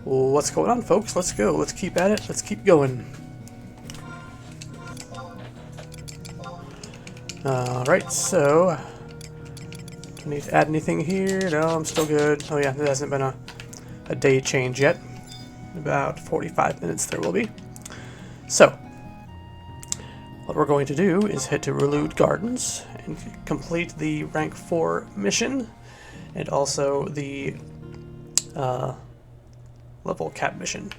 What's going on, folks? Let's go. Let's keep at it. Let's keep going. Alright, so... do I need to add anything here? No, I'm still good. Oh yeah, there hasn't been a day change yet. About 45 minutes there will be. So, what we're going to do is head to Relude Gardens and complete the rank 4 mission, and also the level cap mission.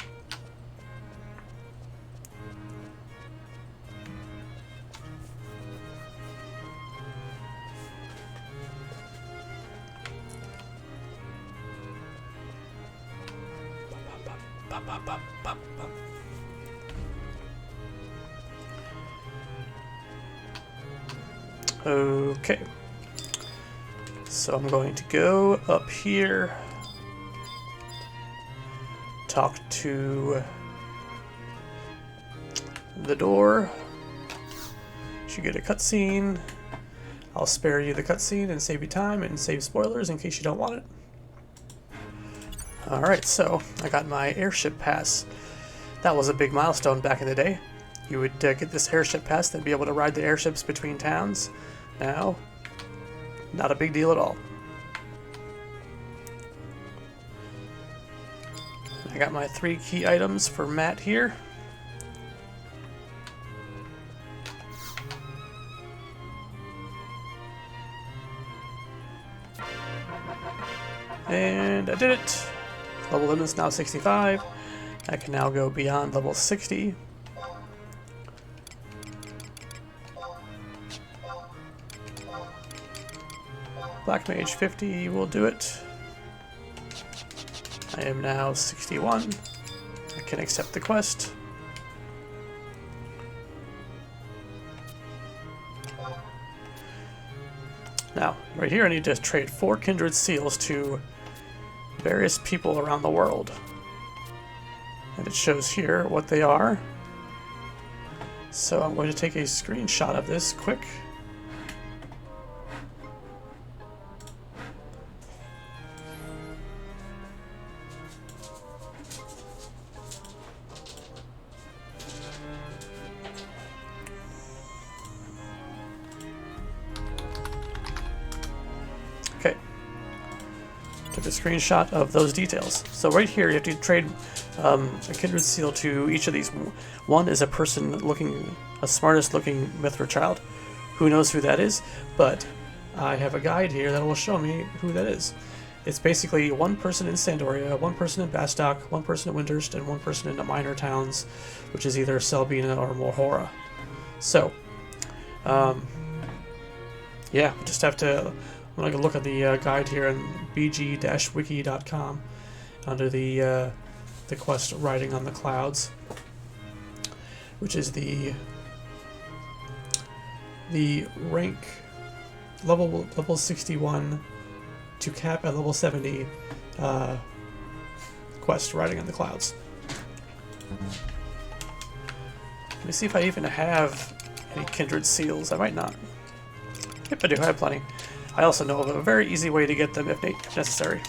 Okay, so I'm going to go up here, talk to the door. Should get a cutscene. I'll spare you the cutscene and save you time and save spoilers in case you don't want it. Alright, so I got my airship pass. That was a big milestone back in the day. You would get this airship pass and be able to ride the airships between towns. Now, not a big deal at all. I got my 3 key items for Matt here. And I did it! Level limit is now 65. I can now go beyond level 60. Black Mage 50 will do it. I am now 61. I can accept the quest. Now, right here I need to trade 4 Kindred seals to various people around the world. And it shows here what they are. So I'm going to take a screenshot of this quick. Okay. Took a screenshot of those details. So right here you have to trade a Kindred seal to each of these. One is a person looking, a smartest looking Mithra child. Who knows who that is? But I have a guide here that will show me who that is. It's basically one person in Sandoria, one person in Bastok, one person in Windurst, and one person in the minor towns, which is either Selbina or Morhora. So, yeah, just have to. I'm gonna look at the guide here on bg-wiki.com under the quest Riding on the Clouds, which is the rank level 61 to cap at level 70 quest Riding on the Clouds. Let me see if I even have any Kindred seals. I might not. Yep, I do. I have plenty. I also know of a very easy way to get them if necessary.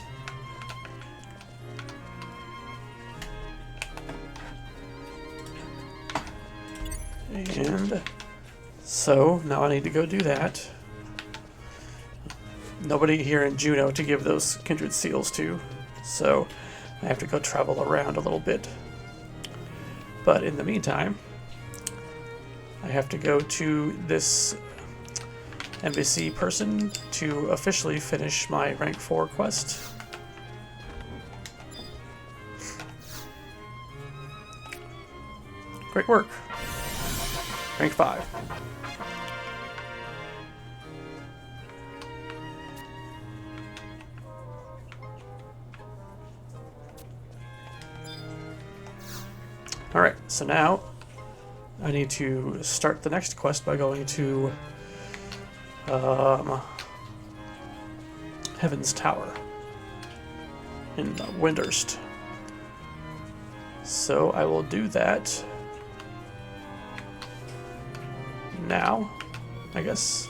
And so now I need to go do that. Nobody here in Juneau to give those Kindred seals to, so I have to go travel around a little bit. But in the meantime, I have to go to this embassy person to officially finish my rank 4 quest. Great work. Rank 5. Alright, so now I need to start the next quest by going to Heaven's Tower in Windurst. So I will do that now, I guess.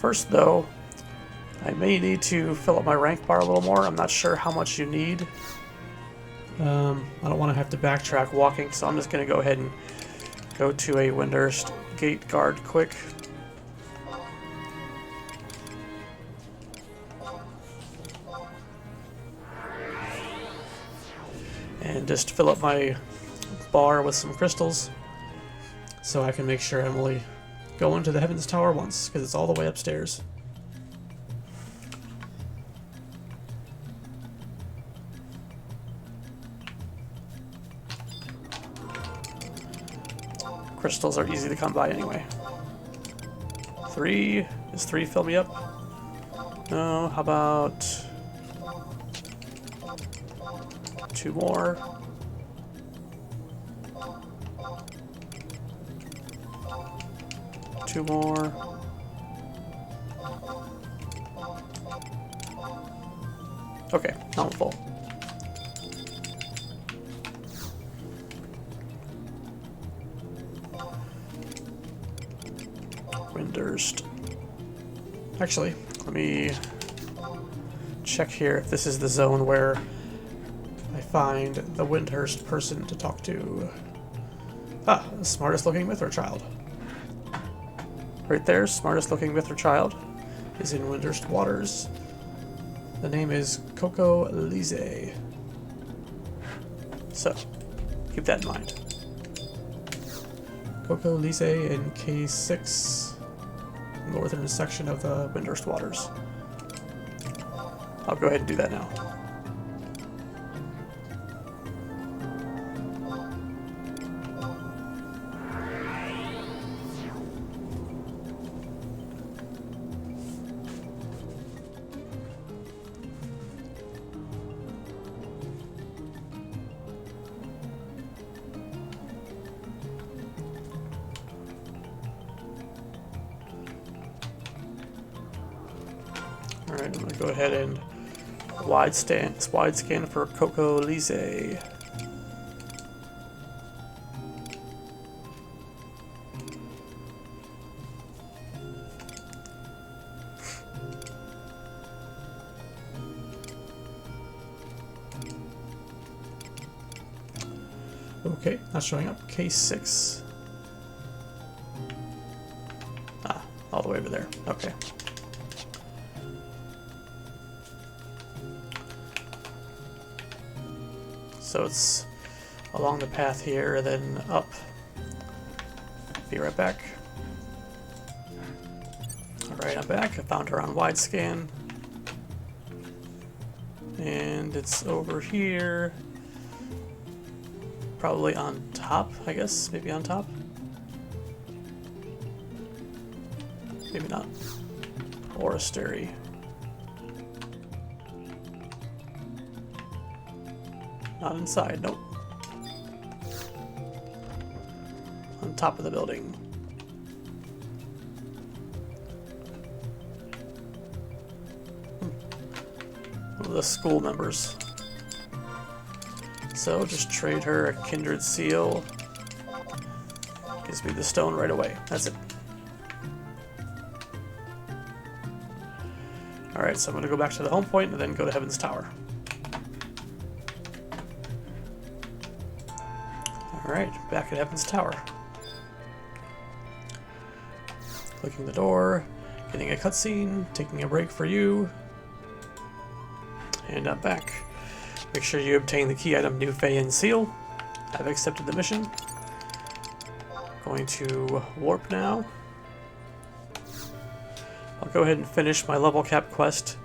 First, though, I may need to fill up my rank bar a little more. I'm not sure how much you need. I don't want to have to backtrack walking, so I'm just going to go ahead and go to a Windurst gate guard quick. And just fill up my bar with some crystals so I can make sure I'm only going to the Heavens Tower once, because it's all the way upstairs. Crystals are easy to come by anyway. 3. Does 3 fill me up? No, how about 2 more? Two more. Okay, now I'm full. Windurst. Actually, let me check here if this is the zone where I find the Windurst person to talk to. Ah, the smartest looking Mithra child. Right there, smartest looking Mithra child is in Windurst waters. The name is Coco Lise. So, keep that in mind. Coco Lise in K6, northern section of the Windurst waters. I'll go ahead and do that now. Alright, I'm going to go ahead and wide scan for Coco Lise. Okay, not showing up. K6. Ah, all the way over there. Okay. So it's along the path here, then up. Be right back. Alright, I'm back. I found her on wide scan. And it's over here. Probably on top, I guess. Maybe on top. Maybe not. Oristeri. Not inside, nope. On top of the building. One of the school members. So just trade her a Kindred seal. Gives me the stone right away. That's it. Alright, so I'm going to go back to the home point and then go to Heaven's Tower. Alright, back at Heaven's Tower. Clicking the door, getting a cutscene, taking a break for you, and I'm back. Make sure you obtain the key item New Feyen seal. I've accepted the mission. Going to warp now. I'll go ahead and finish my level cap quest,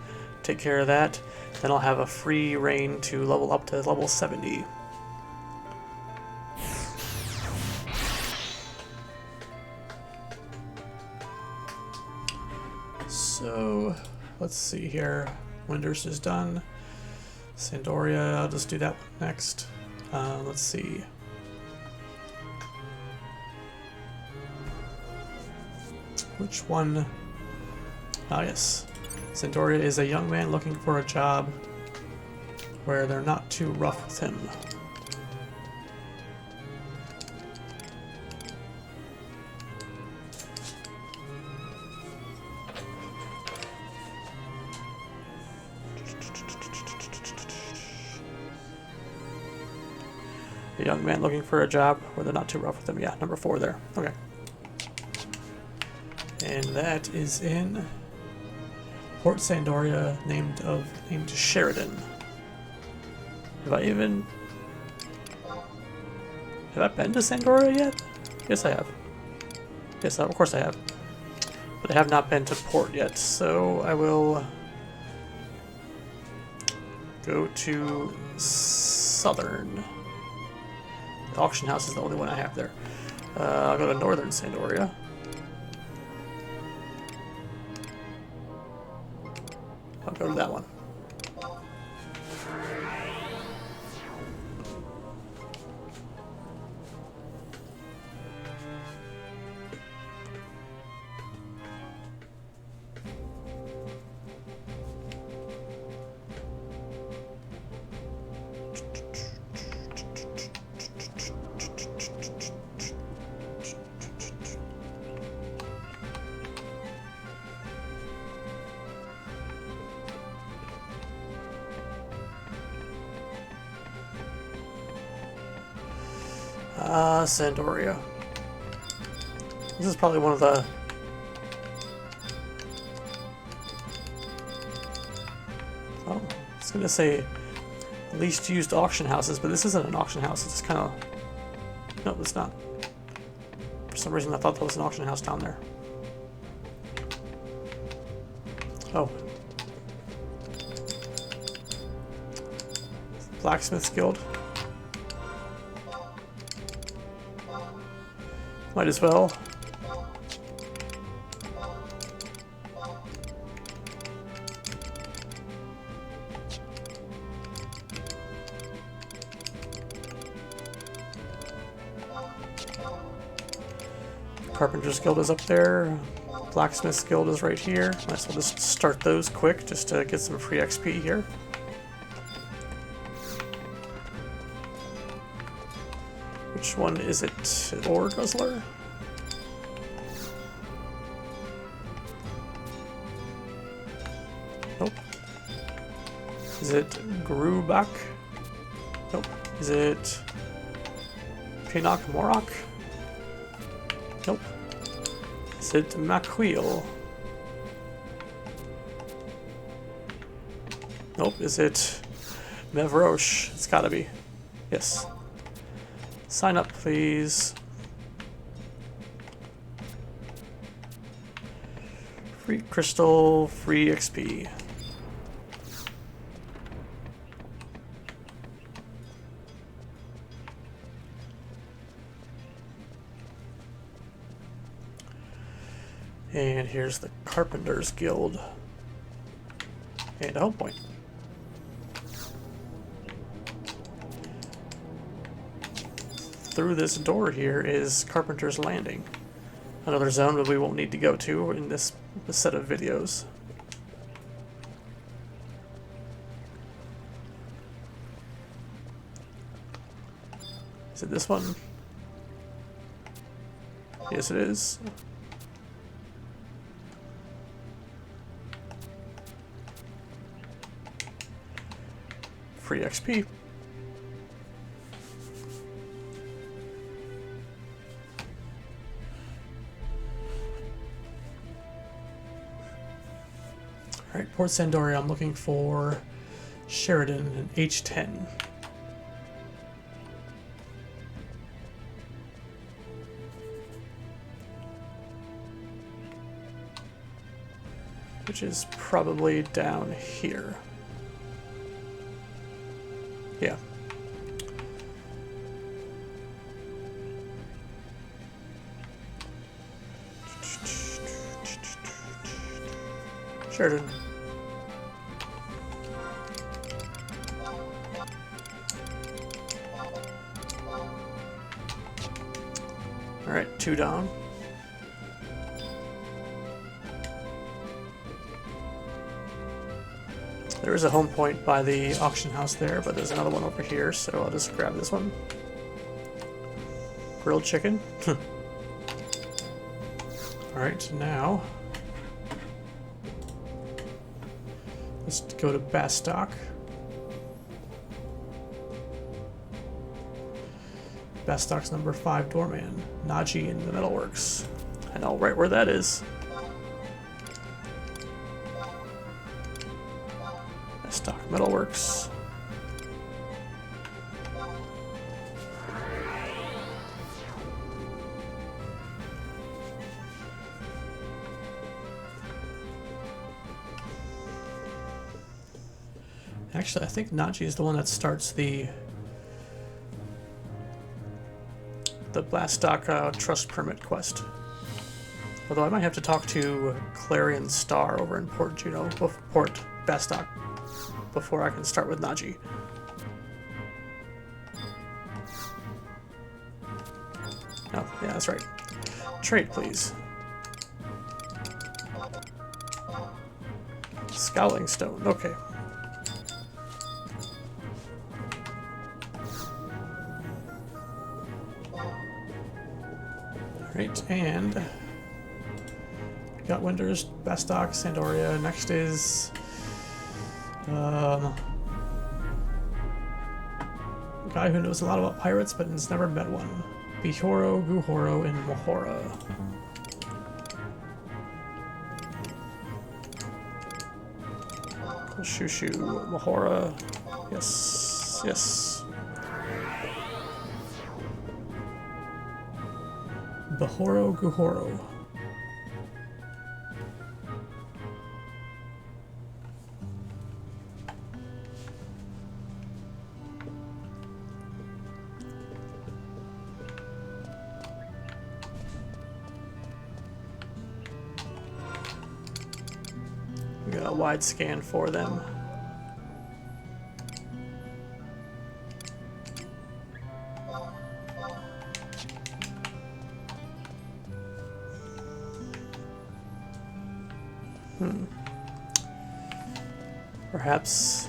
take care of that, then I'll have a free reign to level up to level 70. So, let's see here. Windurst is done. Sandoria, I'll just do that one next. Let's see. Which one? Ah, yes. Sandoria is a young man looking for a job where they're not too rough with him. A young man looking for a job where they're not too rough with him. Yeah, number 4 there. Okay. And that is in Port Sandoria, named Sheridan. Have I been to Sandoria yet? Yes, I have. Yes, of course I have. But I have not been to port yet, so I will go to Southern. The auction house is the only one I have there. I'll go to Northern Sandoria. I'll go to that one. Sandoria. This is probably one of the... Oh, I was going to say least used auction houses, but this isn't an auction house. It's kind of... No, it's not. For some reason I thought there was an auction house down there. Oh. Blacksmith's Guild. Might as well. Carpenter's Guild is up there. Blacksmith's Guild is right here. Might as well just start those quick just to get some free XP here. Which one is it? Ore Guzzler? Nope. Is it Grubach? Nope. Is it Pinnock Morok? Nope. Is it Macqueel? Nope. Is it Mevroche? It's gotta be. Yes. Sign up, please. Free crystal, free XP. And here's the Carpenter's Guild. And a home point. Through this door here is Carpenter's Landing. Another zone that we won't need to go to in this set of videos. Is it this one? Yes, it is. Free XP. Alright, Port Sandoria, I'm looking for Sheridan and H10. Which is probably down here. Yeah. Sheridan. Alright, 2 down. There is a home point by the auction house there, but there's another one over here, so I'll just grab this one. Grilled chicken. Alright, now let's go to Bastok. Bastok's number 5 doorman, Naji in the metalworks. I know right where that is. Bastok metalworks. Actually, I think Naji is the one that starts the Bastok trust permit quest. Although I might have to talk to Clarion Star over in Port Bastok, before I can start with Naji. Oh, yeah, that's right. Trade, please. Scowling Stone, okay. Alright, and we got Windurst, Bastok, Sandoria. Next is a guy who knows a lot about pirates but has never met one. Bihoro, Guhoro, and Mohora. Shushu, Mohora. Yes, yes. Bihoro, Guhoro. We got a wide scan for them. Perhaps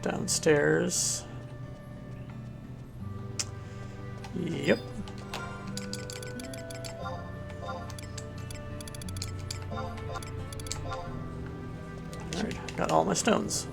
downstairs. Yep. Alright, got all my stones.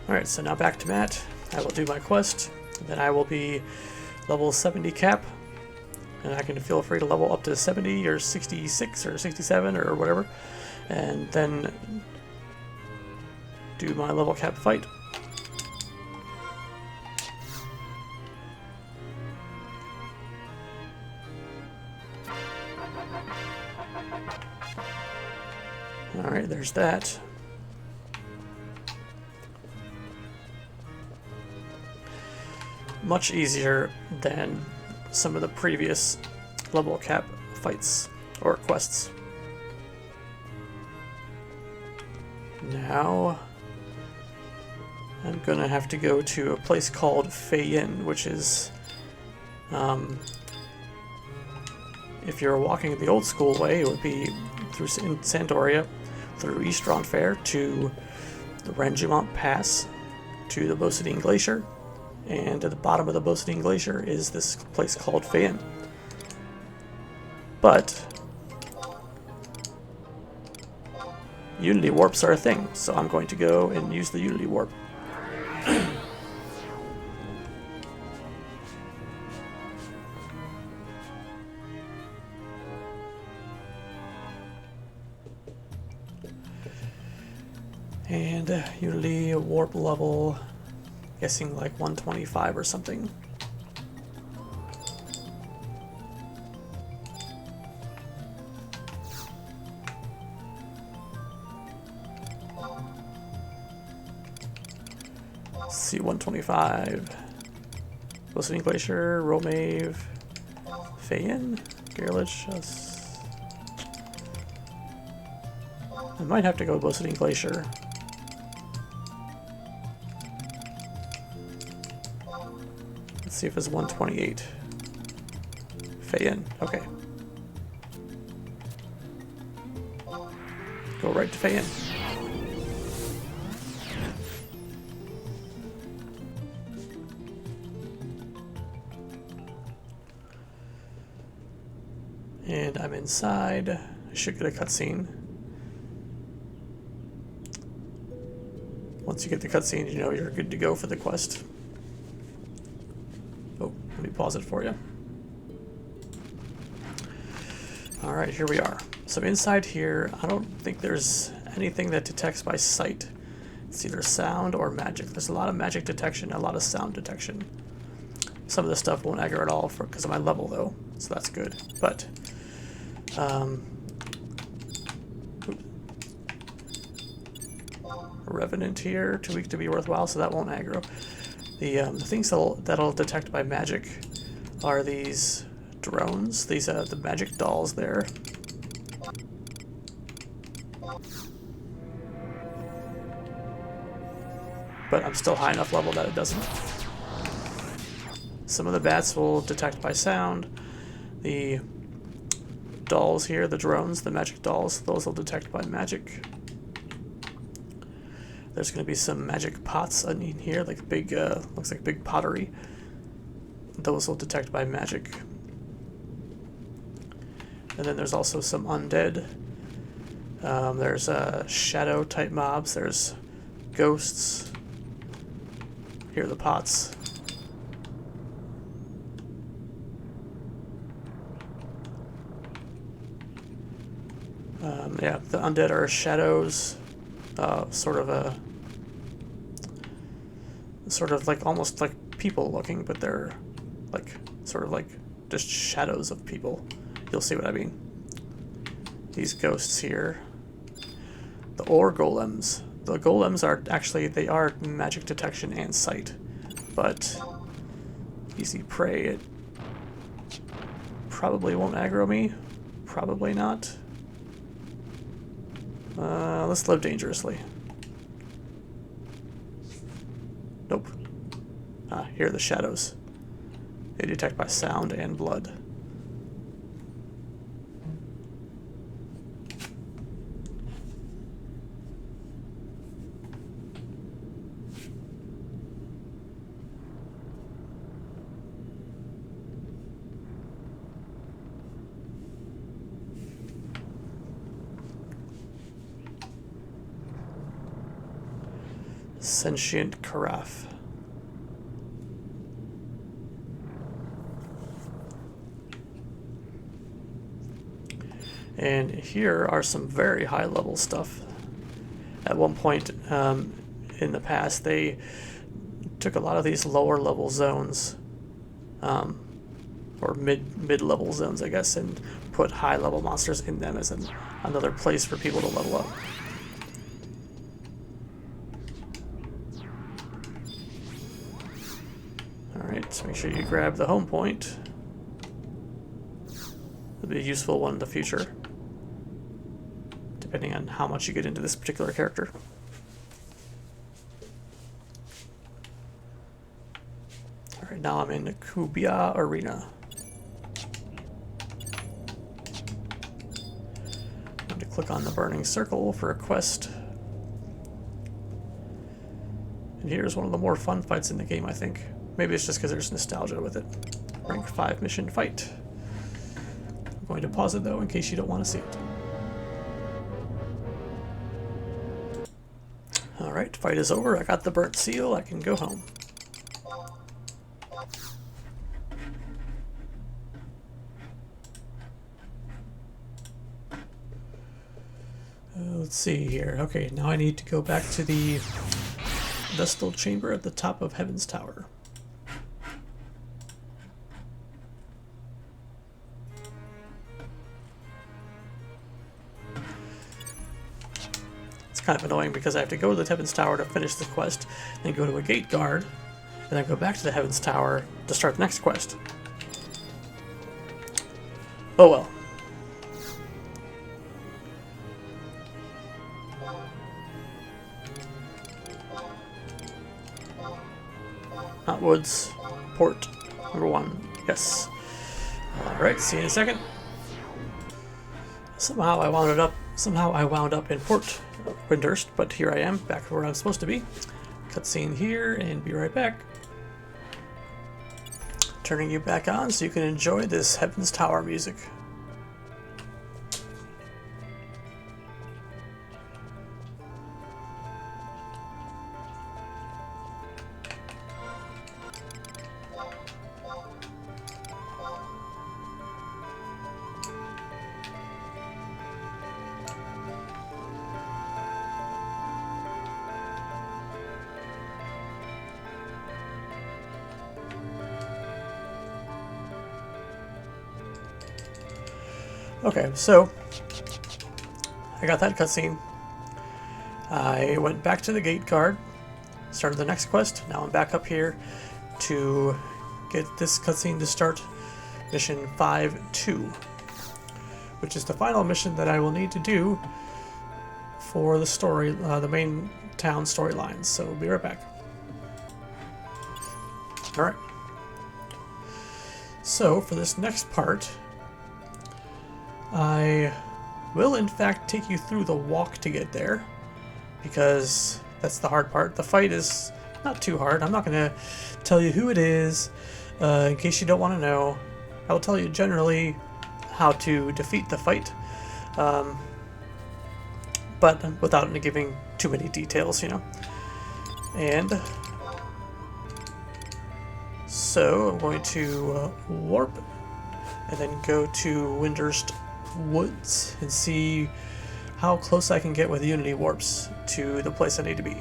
Alright, so now back to Matt. I will do my quest, and then I will be level 70 cap, and I can feel free to level up to 70 or 66 or 67 or whatever, and then do my level cap fight. Alright, there's that. Much easier than some of the previous level cap fights or quests. Now I'm gonna have to go to a place called Feyen, which is if you're walking the old school way, it would be through Sandoria, through East Fair to the Ranjumont Pass to the Bosidine Glacier. And at the bottom of the Bosidine Glacier is this place called Feyen. But Unity warps are a thing, so I'm going to go and use the Unity warp. And Unity warp level, guessing like 125 or something. C-125. Glistening Glacier, Romave, Feyen, Garlich. I might have to go Glistening Glacier. Let's see if it's 128. Feyen, okay. Go right to Feyen. And I'm inside. I should get a cutscene. Once you get the cutscene, you know you're good to go for the quest. Oh, let me pause it for you. Alright, here we are. So inside here, I don't think there's anything that detects by sight. It's either sound or magic. There's a lot of magic detection, a lot of sound detection. Some of this stuff won't aggro at all because of my level though, so that's good. But Revenant here, too weak to be worthwhile, so that won't aggro. The things that'll detect by magic are these drones, these the magic dolls there. But I'm still high enough level that it doesn't. Some of the bats will detect by sound. The dolls here, the drones, the magic dolls, those will detect by magic. There's going to be some magic pots in here, like big, looks like big pottery. Those will detect by magic. And then there's also some undead. There's shadow type mobs. There's ghosts. Here are the pots. Yeah, the undead are shadows. Sort of like almost like people looking, but they're like sort of like just shadows of people. You'll see what I mean. These ghosts here. The ore golems. The golems are actually, they are magic detection and sight, but easy prey. It probably won't aggro me. Probably not. Let's live dangerously. Nope. Here are the shadows. They detect by sound and blood. Sentient carafe. And here are some very high level stuff. At one point in the past, they took a lot of these lower level zones, or mid level zones, I guess, and put high level monsters in them as another place for people to level up. Alright, so make sure you grab the home point. It'll be a useful one in the future, depending on how much you get into this particular character. Alright, now I'm in the Kubia Arena. I'm going to click on the burning circle for a quest. And here's one of the more fun fights in the game, I think. Maybe it's just because there's nostalgia with it. Rank 5 mission fight. I'm going to pause it though in case you don't want to see it. Alright, fight is over. I got the burnt seal. I can go home. Let's see here. Okay, now I need to go back to the Vestal Chamber at the top of Heaven's Tower. kind of annoying because I have to go to the Heavens Tower to finish the quest, then go to a gate guard, and then go back to the Heavens Tower to start the next quest. Oh well. Not Woods. Port. Number 1. Yes. Alright, see you in a second. Somehow I wound up in Port Windurst, but here I am, back where I'm supposed to be. Cutscene here, and be right back. Turning you back on so you can enjoy this Heavens Tower music. Okay, so I got that cutscene. I went back to the gate guard, started the next quest. Now I'm back up here to get this cutscene to start mission 5-2, which is the final mission that I will need to do for the story, the main town storylines. So be right back. Alright. So for this next part, I will in fact take you through the walk to get there, because that's the hard part. The fight is not too hard. I'm not going to tell you who it is, in case you don't want to know. I will tell you generally how to defeat the fight, but without giving too many details, you know. And so I'm going to warp and then go to Windurst Woods and see how close I can get with Unity warps to the place I need to be.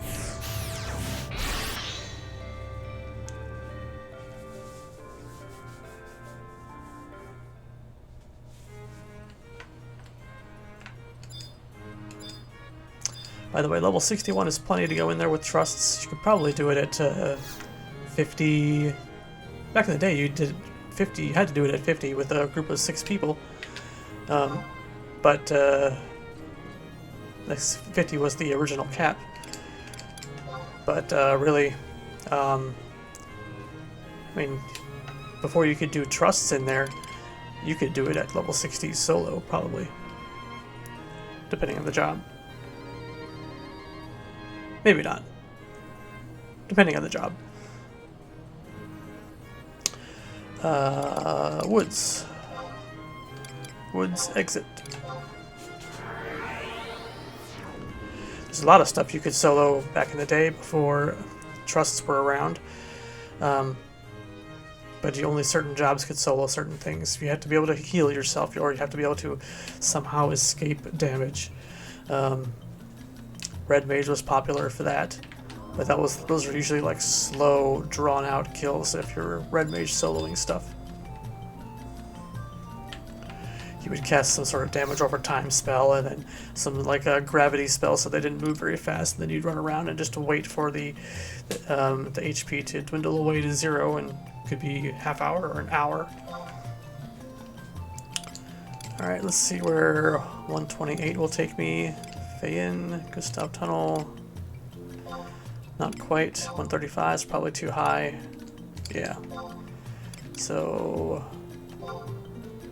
By the way, level 61 is plenty to go in there with trusts. You could probably do it at 50. Back in the day, you did 50. You had to do it at 50 with a group of 6 people. But 50 was the original cap. But really, I mean, before you could do trusts in there, you could do it at level 60 solo, probably, depending on the job. Maybe not, depending on the job. Woods exit. There's a lot of stuff you could solo back in the day before trusts were around, but only certain jobs could solo certain things. You have to be able to heal yourself, or you have to be able to somehow escape damage. Red Mage was popular for that, but those are usually like slow, drawn-out kills if you're Red Mage soloing stuff. You would cast some sort of damage over time spell, and then some like a gravity spell so they didn't move very fast, and then you'd run around and just wait for the HP to dwindle away to 0, and it could be half hour or an hour. Alright, let's see where 128 will take me. Feyen, Gustav Tunnel. Not quite. 135 is probably too high. Yeah. So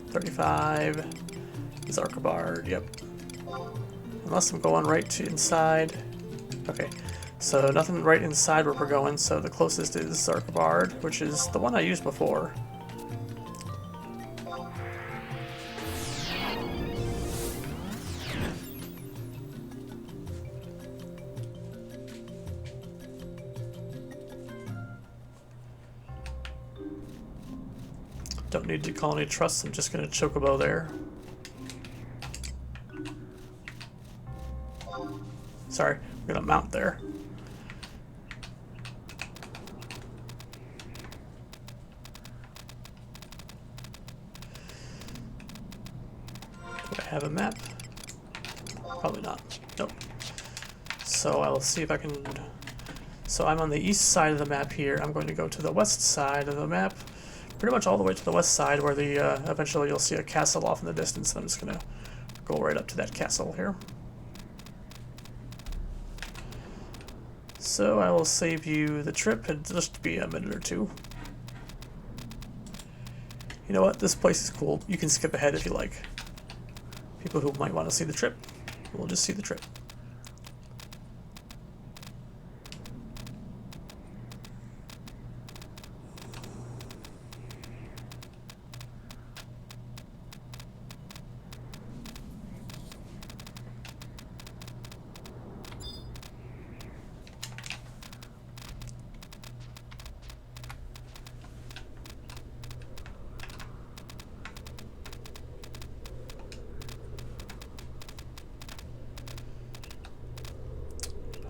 35 is Archibald, yep. Unless I'm going right to inside. Okay, so nothing right inside where we're going, so the closest is Archibald, which is the one I used before. Don't need to call any trusts, I'm just going to chocobo there. Sorry, I'm going to mount there. Do I have a map? Probably not. Nope. so I'll see if I can... So I'm on the east side of the map here. I'm going to go to the west side of the map, pretty much all the way to the west side where the eventually you'll see a castle off in the distance, and I'm just going to go right up to that castle here. So I will save you the trip, and just be a minute or two. You know what? This place is cool. You can skip ahead if you like. People who might want to see the trip will just see the trip.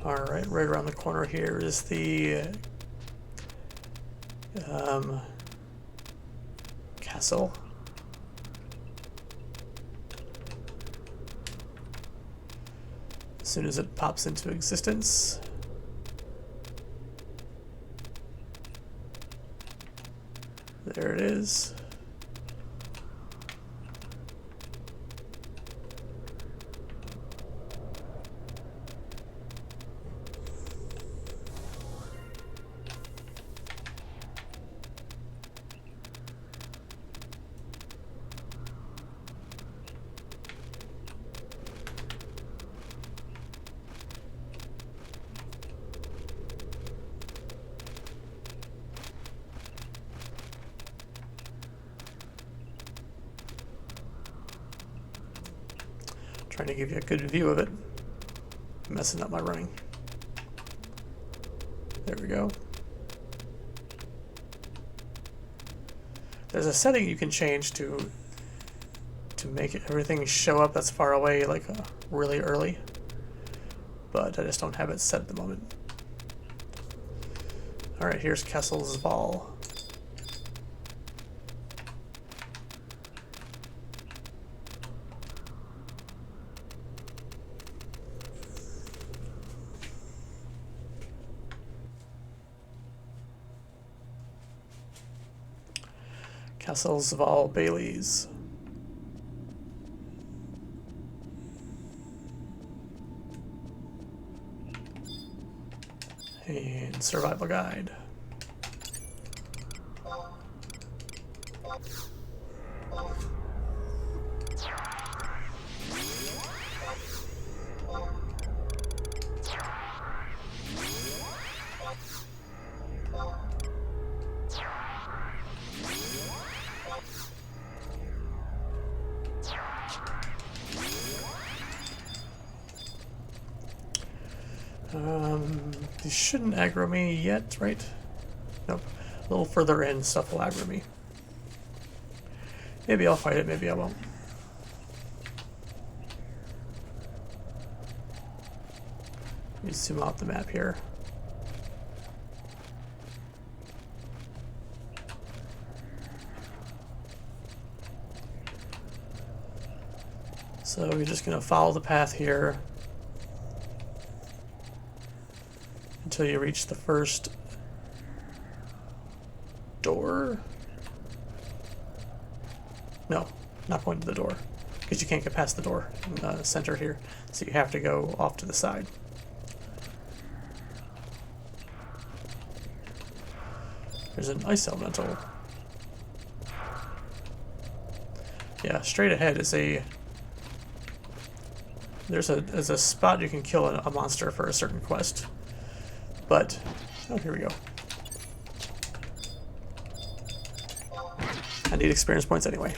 Alright, right around the corner here is the castle. As soon as it pops into existence. There it is. Trying to give you a good view of it. Messing up my running. There we go. There's a setting you can change to make everything show up that's far away, like really early. But I just don't have it set at the moment. Alright, here's Castle's Ball. Castles of all Baileys. And survival guide. These shouldn't aggro me yet, right? Nope. A little further in, stuff will aggro me. Maybe I'll fight it, maybe I won't. Let me zoom out the map here. So we're just going to follow the path here until you reach the first door. No, not going to the door, because you can't get past the door in the center here, so you have to go off to the side. There's an ice elemental. Yeah, straight ahead is there's a spot you can kill a monster for a certain quest. But, oh, here we go. I need experience points anyway.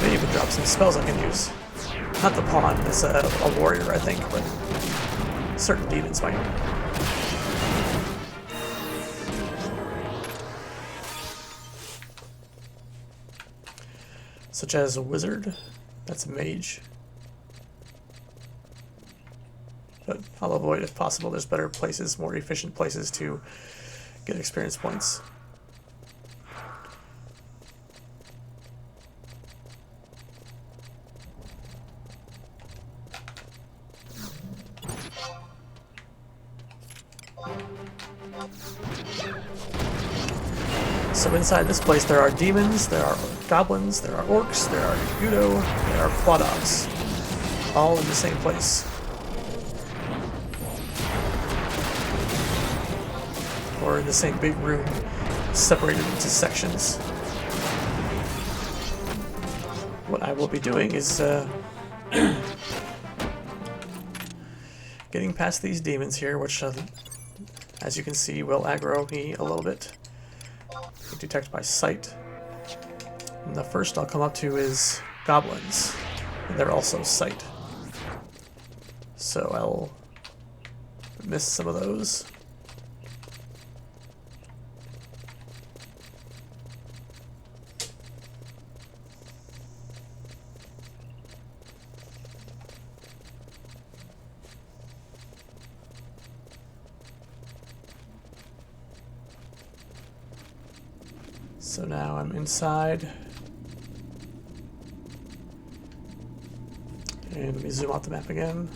May even drop some spells I can use. Not the pawn, it's a warrior, I think, but certain demons might. such as a wizard. That's a mage. But I'll avoid if possible. There's better places, more efficient places to get experience points. So inside this place there are demons, there are goblins, there are orcs, there are Gerudo, there are quadogs. All in the same place. Or in the same big room, separated into sections. What I will be doing is getting past these demons here, which as you can see will aggro me a little bit. Detect by sight. And the first I'll come up to is goblins, and they're also sight. So I'll miss some of those. So now I'm inside, and let me zoom out the map again.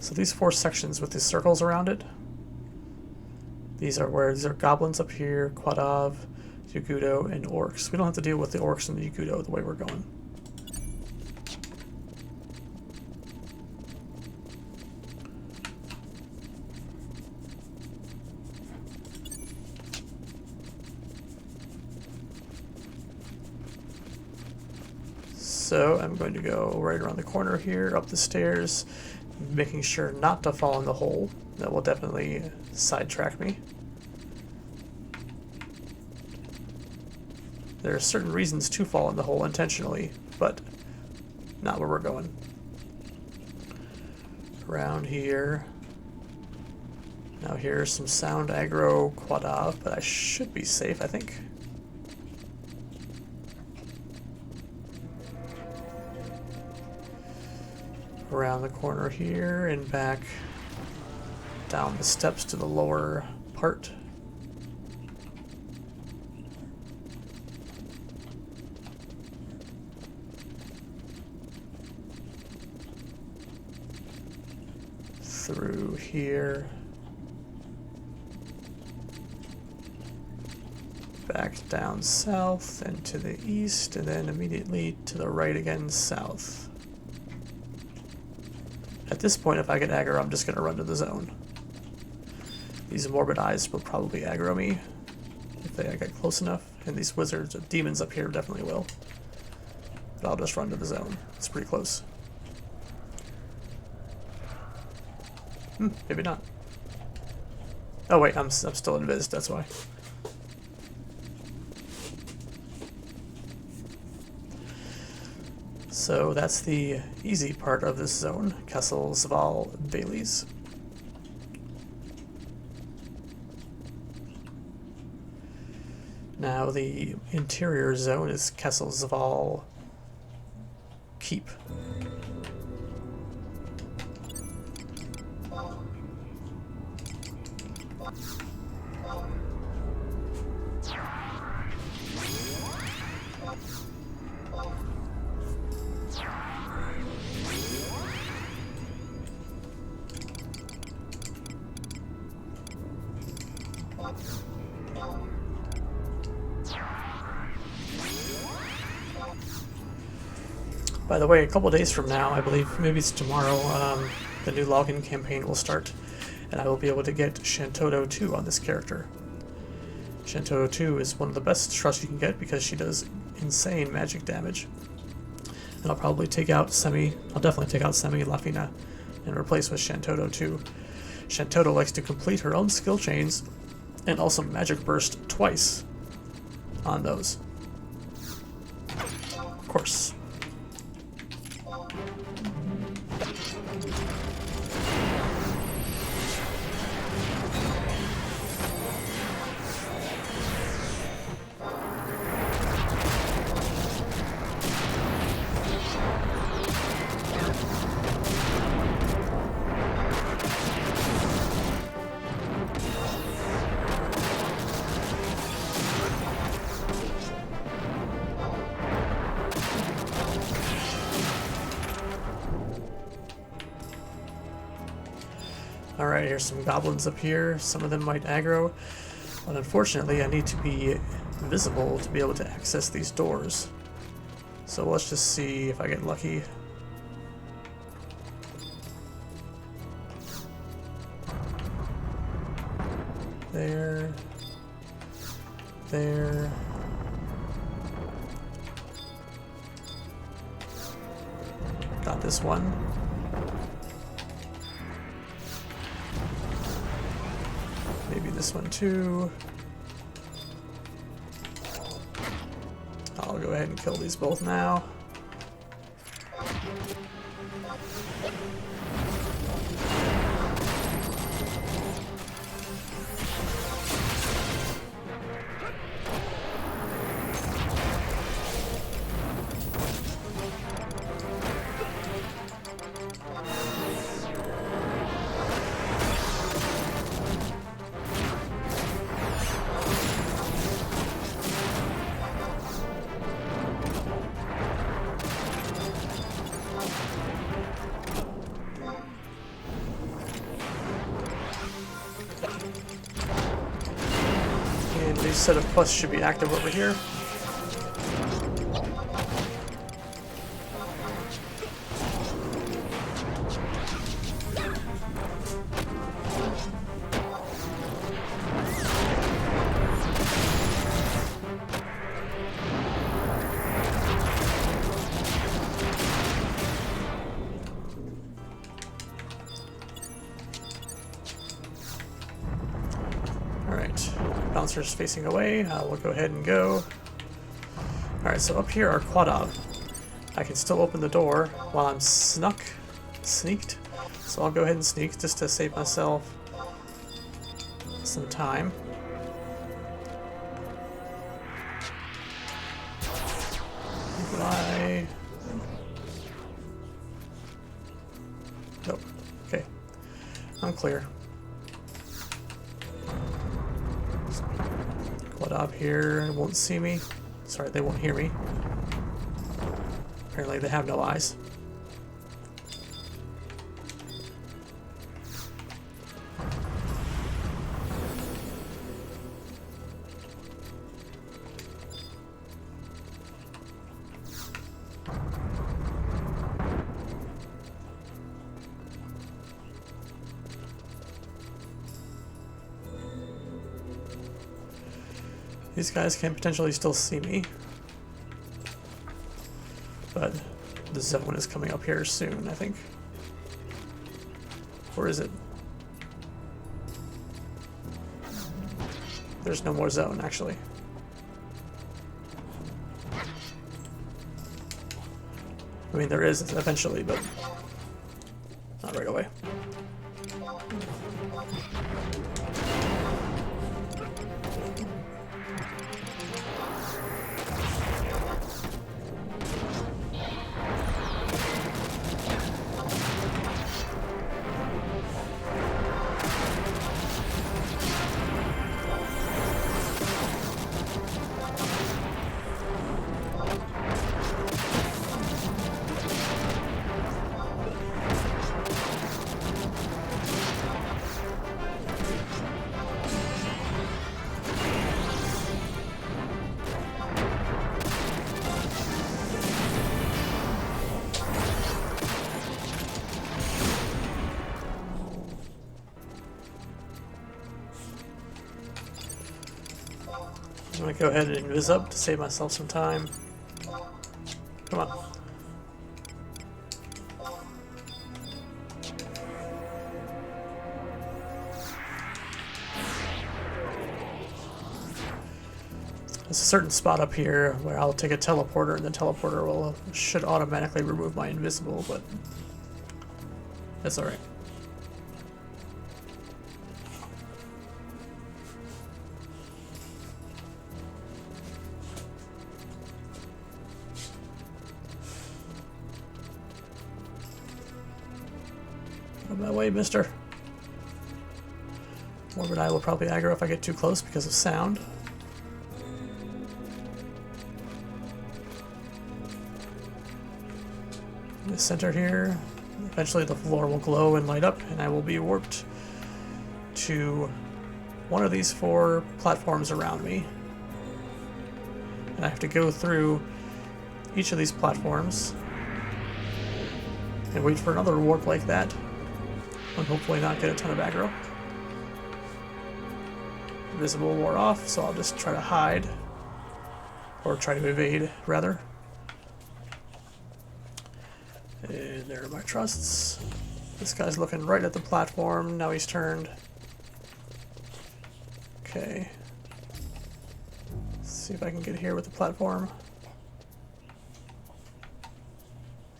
So these 4 sections with these circles around it, these are goblins up here, Quadov, Yugudo, and orcs. We don't have to deal with the orcs and the Yugudo the way we're going. So I'm going to go right around the corner here, up the stairs, making sure not to fall in the hole. That will definitely sidetrack me. There are certain reasons to fall in the hole intentionally, but not where we're going. Around here. Now here's some sound aggro quadav, but I should be safe, I think. Around the corner here and back down the steps to the lower part. Through here. Back down south and to the east, and then immediately to the right again south. At this point, if I get aggro, I'm just going to run to the zone. These morbid eyes will probably aggro me if I get close enough, and these wizards, demons up here definitely will. But I'll just run to the zone. It's pretty close. Maybe not. Oh wait, I'm still invis, that's why. So that's the easy part of this zone, Kessel, Zval, Baileys. Now the interior zone is Kessel, Zval, Keep. By the way, a couple days from now, I believe, maybe it's tomorrow, the new login campaign will start, and I will be able to get Shantoto 2 on this character. Shantoto 2 is one of the best trusts you can get because she does insane magic damage. And I'll probably take out I'll definitely take out Semi Lafina and replace with Shantoto 2. Shantoto likes to complete her own skill chains and also magic burst twice on those. Of course. Alright, here's some goblins up here. Some of them might aggro, but unfortunately I need to be visible to be able to access these doors. So let's just see if I get lucky. There. There. Got this one. Maybe this one too. I'll go ahead and kill these both now. These set of plus should be active over here. Bouncers facing away. We'll go ahead and go. Alright, so up here are Quadab. I can still open the door while I'm sneaked. So I'll go ahead and sneak just to save myself some time. Goodbye. Nope. Okay. I'm clear. Up here won't see me. Sorry, they won't hear me. Apparently they have no eyes. These guys can potentially still see me, but the zone is coming up here soon, I think. Or is it? There's no more zone, actually. I mean, there is eventually, but not right away. I'm gonna go ahead and invis up to save myself some time. Come on. There's a certain spot up here where I'll take a teleporter, and the teleporter should automatically remove my invisible, but that's alright. Out of my way, mister. Morbid Eye will probably aggro if I get too close because of sound. In the center here, eventually the floor will glow and light up and I will be warped to one of these 4 platforms around me. And I have to go through each of these platforms and wait for another warp like that, and hopefully not get a ton of aggro. Invisible wore off, so I'll just try to hide, or try to evade, rather. And there are my trusts. This guy's looking right at the platform, now he's turned. Okay. Let's see if I can get here with the platform.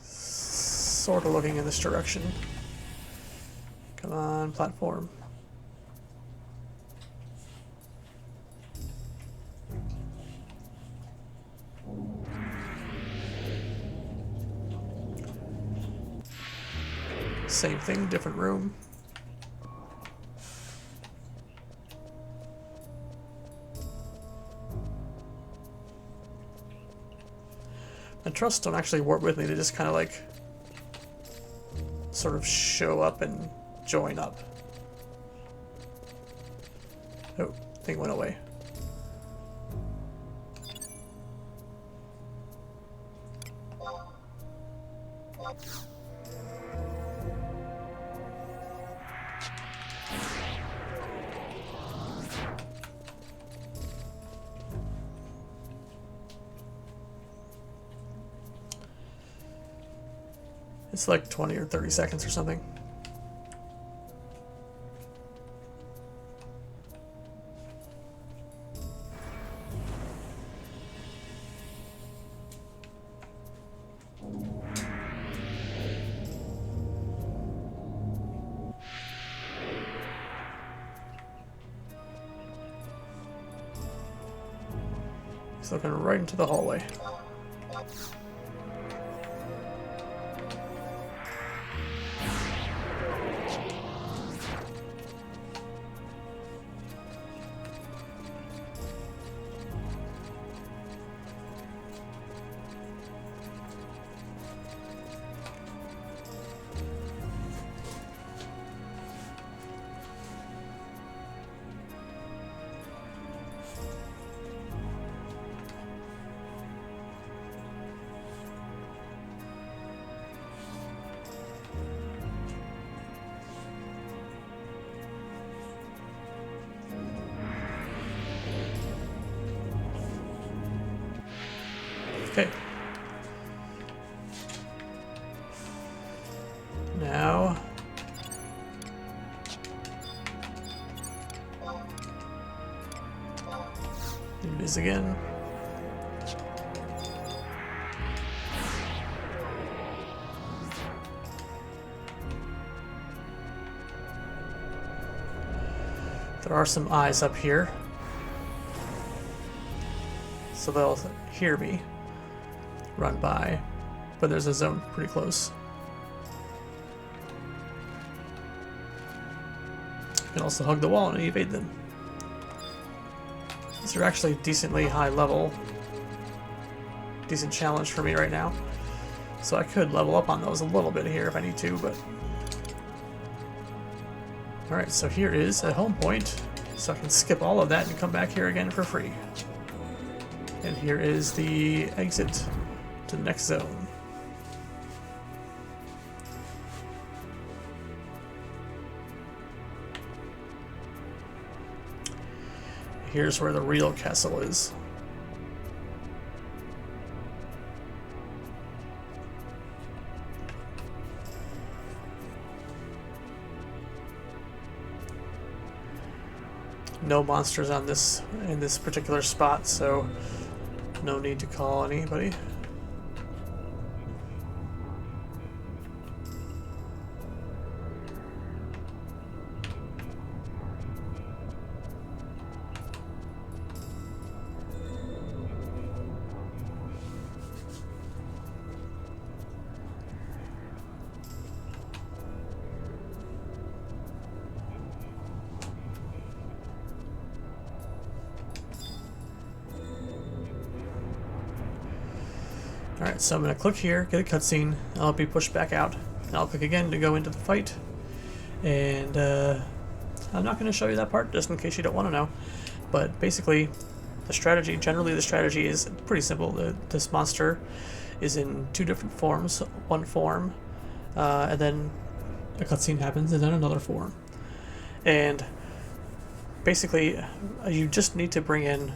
Sort of looking in this direction. Come on, platform. Same thing, different room. My trusts don't actually warp with me, they just kind of like sort of show up and join up. Oh, thing went away. It's like 20 or 30 seconds or something. He's looking right into the hallway. Okay. Now, invis again. There are some eyes up here, so they'll hear me run by, but there's a zone pretty close. You can also hug the wall and evade them. These are actually decently high level, decent challenge for me right now, so I could level up on those a little bit here if I need to, but alright, so here is a home point, so I can skip all of that and come back here again for free. And here is the exit to the next zone. Here's where the real castle is. No monsters on this in this particular spot, so no need to call anybody. Alright, so I'm going to click here, get a cutscene, I'll be pushed back out, and I'll click again to go into the fight, and I'm not going to show you that part just in case you don't want to know. But basically, generally the strategy is pretty simple. This monster is in 2 different forms. One form, and then a cutscene happens, and then another form. And basically, you just need to bring in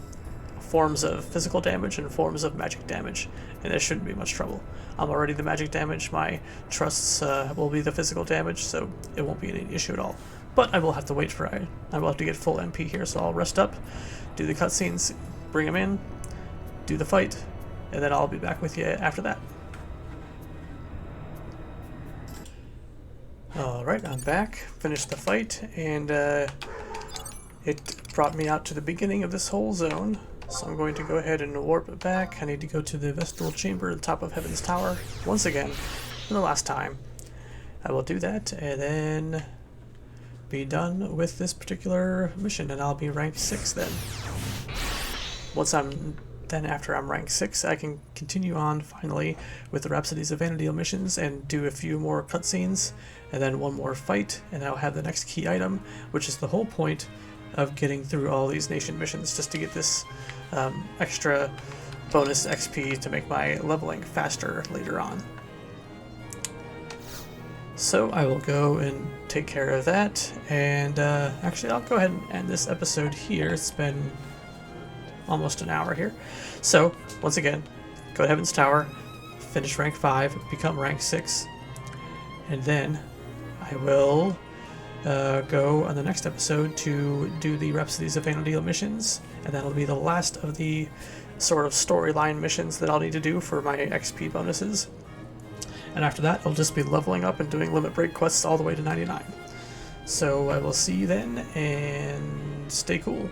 forms of physical damage and forms of magic damage, and there shouldn't be much trouble. I'm already the magic damage, my trusts will be the physical damage, so it won't be an issue at all. But I will have to wait for I will have to get full MP here, so I'll rest up, do the cutscenes, bring them in, do the fight, and then I'll be back with you after that. Alright, I'm back, finished the fight, and it brought me out to the beginning of this whole zone. So I'm going to go ahead and warp it back. I need to go to the Vestal Chamber at the top of Heaven's Tower once again for the last time. I will do that and then be done with this particular mission, and I'll be rank 6 then. After I'm rank 6, I can continue on finally with the Rhapsodies of Vana'diel missions and do a few more cutscenes and then one more fight, and I'll have the next key item, which is the whole point of getting through all these nation missions, just to get this extra bonus XP to make my leveling faster later on. So I will go and take care of that, and actually I'll go ahead and end this episode here. It's been almost an hour here. So once again, go to Heaven's Tower, finish rank 5, become rank 6, and then I will go on the next episode to do the Rhapsodies of Vana'diel missions, and that'll be the last of the sort of storyline missions that I'll need to do for my XP bonuses. And after that, I'll just be leveling up and doing limit break quests all the way to 99. So I will see you then, and stay cool.